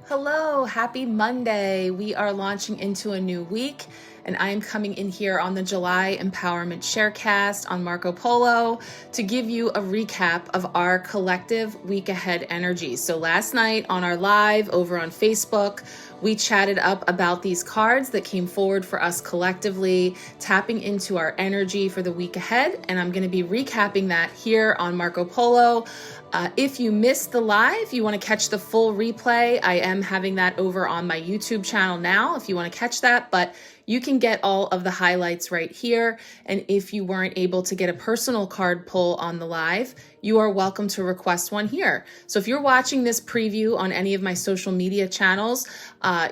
Hello, happy Monday. We are launching into a new week, and I am coming in here on the July Empowerment Sharecast on Marco Polo to give you a recap of our collective week ahead energy. So last night on our live over on Facebook, we chatted up about these cards that came forward for us collectively, tapping into our energy for the week ahead. And I'm going to be recapping that here on Marco Polo. If you missed the live, you want to catch the full replay, I am having that over on my YouTube channel now if you want to catch that, but you can get all of the highlights right here. And if you weren't able to get a personal card pull on the live, you are welcome to request one here. So if you're watching this preview on any of my social media channels,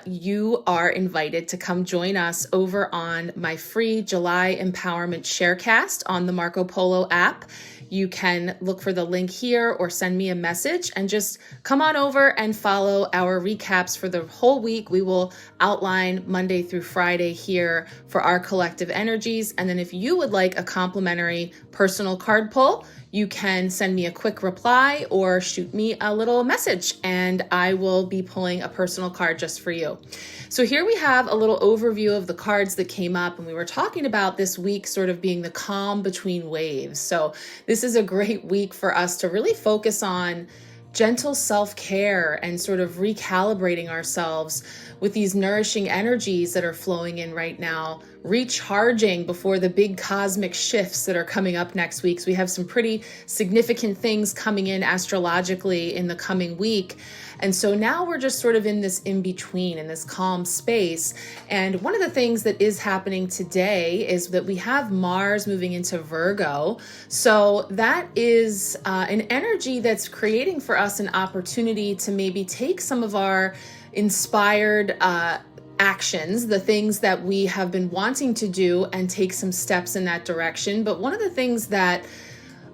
you are invited to come join us over on my free July Empowerment Sharecast on the Marco Polo app. You can look for the link here or send me a message and just come on over and follow our recaps for the whole week. We will outline Monday through Friday here for our collective energies. And then if you would like a complimentary personal card pull, you can send me a quick reply or shoot me a little message and I will be pulling a personal card just for you. So here we have a little overview of the cards that came up, and we were talking about this week sort of being the calm between waves. So this is a great week for us to really focus on gentle self-care and sort of recalibrating ourselves with these nourishing energies that are flowing in right now, recharging before the big cosmic shifts that are coming up next week. So we have some pretty significant things coming in astrologically in the coming week. And so now we're just sort of in this in-between, in this calm space. And one of the things that is happening today is that we have Mars moving into Virgo. So that is an energy that's creating for us an opportunity to maybe take some of our inspired actions, the things that we have been wanting to do, and take some steps in that direction. But one of the things that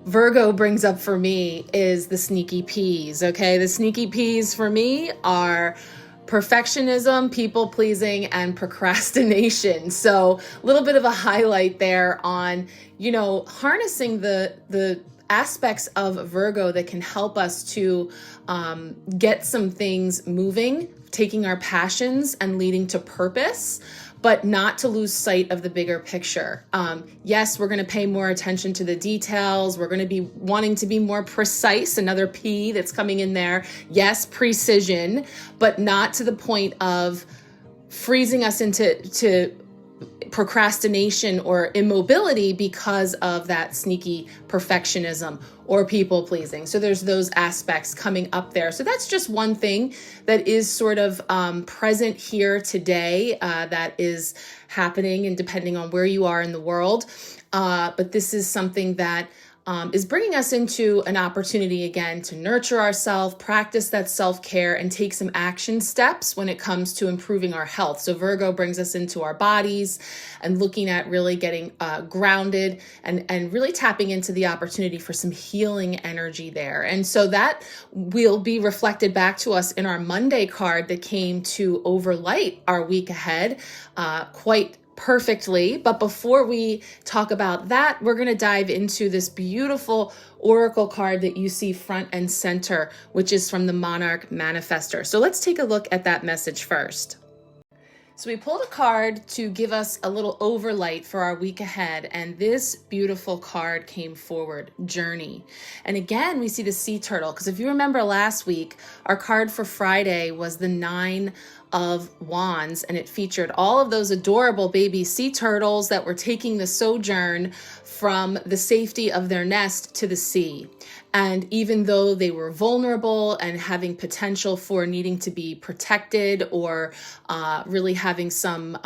Virgo brings up for me is the sneaky peas, okay? The sneaky peas for me are perfectionism, people pleasing, and procrastination. So a little bit of a highlight there on, harnessing the aspects of Virgo that can help us to get some things moving, taking our passions and leading to purpose, but not to lose sight of the bigger picture. Yes, we're going to pay more attention to the details. We're going to be wanting to be more precise, another P that's coming in there. Yes, precision, but not to the point of freezing us into procrastination or immobility because of that sneaky perfectionism or people pleasing. So there's those aspects coming up there. So that's just one thing that is sort of present here today that is happening, and depending on where you are in the world. But this is something that is bringing us into an opportunity again to nurture ourselves, practice that self-care, and take some action steps when it comes to improving our health. So Virgo brings us into our bodies and looking at really getting grounded and really tapping into the opportunity for some healing energy there. And so that will be reflected back to us in our Monday card that came to overlight our week ahead quite perfectly. But before we talk about that, we're going to dive into this beautiful oracle card that you see front and center, which is from the Monarch Manifestor. So let's take a look at that message first. So we pulled a card to give us a little overlight for our week ahead, and this beautiful card came forward, Journey. And again, we see the sea turtle, because if you remember last week, our card for Friday was the 9 of Wands, and it featured all of those adorable baby sea turtles that were taking the sojourn from the safety of their nest to the sea. And even though they were vulnerable and having potential for needing to be protected or really having some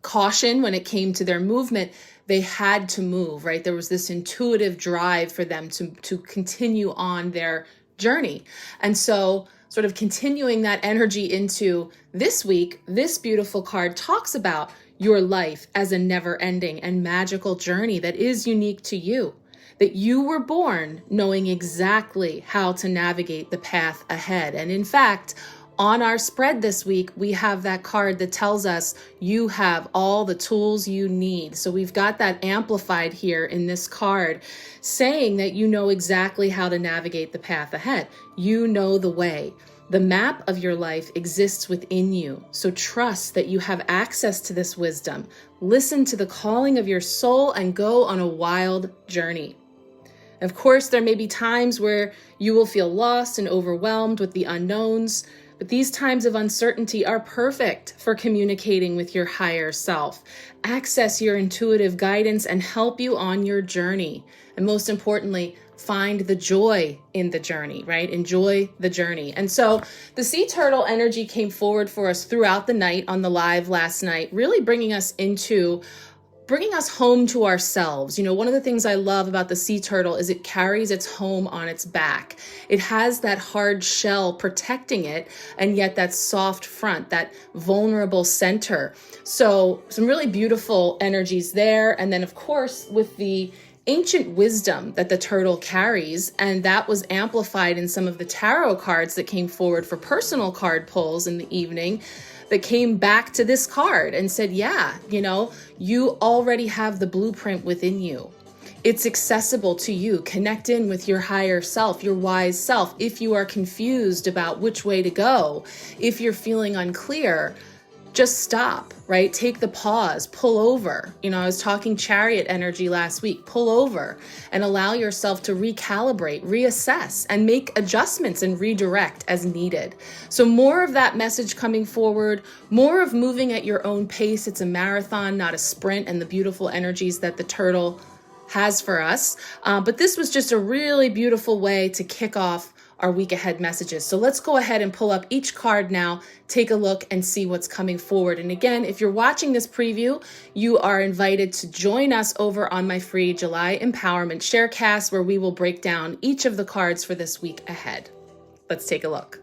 caution when it came to their movement, they had to move, right? There was this intuitive drive for them to continue on their journey. And so sort of continuing that energy into this week, this beautiful card talks about your life as a never-ending and magical journey that is unique to you, that you were born knowing exactly how to navigate the path ahead. And in fact, on our spread this week, we have that card that tells us you have all the tools you need. So we've got that amplified here in this card, saying that you know exactly how to navigate the path ahead. You know the way. The map of your life exists within you, so trust that you have access to this wisdom. Listen to the calling of your soul and go on a wild journey. Of course, there may be times where you will feel lost and overwhelmed with the unknowns, but these times of uncertainty are perfect for communicating with your higher self. Access your intuitive guidance and help you on your journey. And most importantly, find the joy in the journey, right? Enjoy the journey. And so the sea turtle energy came forward for us throughout the night on the live last night, really bringing us home to ourselves. You know, one of the things I love about the sea turtle is it carries its home on its back. It has that hard shell protecting it, and yet that soft front, that vulnerable center. So some really beautiful energies there. And then of course, with the ancient wisdom that the turtle carries, and that was amplified in some of the tarot cards that came forward for personal card pulls in the evening, that came back to this card and said, yeah, you know, you already have the blueprint within you. It's accessible to you. Connect in with your higher self, your wise self. If you are confused about which way to go, if you're feeling unclear, just stop, right? Take the pause, pull over. You know, I was talking chariot energy last week. Pull over and allow yourself to recalibrate, reassess, and make adjustments and redirect as needed. So more of that message coming forward, more of moving at your own pace. It's a marathon, not a sprint, and the beautiful energies that the turtle has for us. But this was just a really beautiful way to kick off our week ahead messages. So let's go ahead and pull up each card now, take a look and see what's coming forward. And again, if you're watching this preview, you are invited to join us over on my free July Empowerment Sharecast, where we will break down each of the cards for this week ahead. Let's take a look.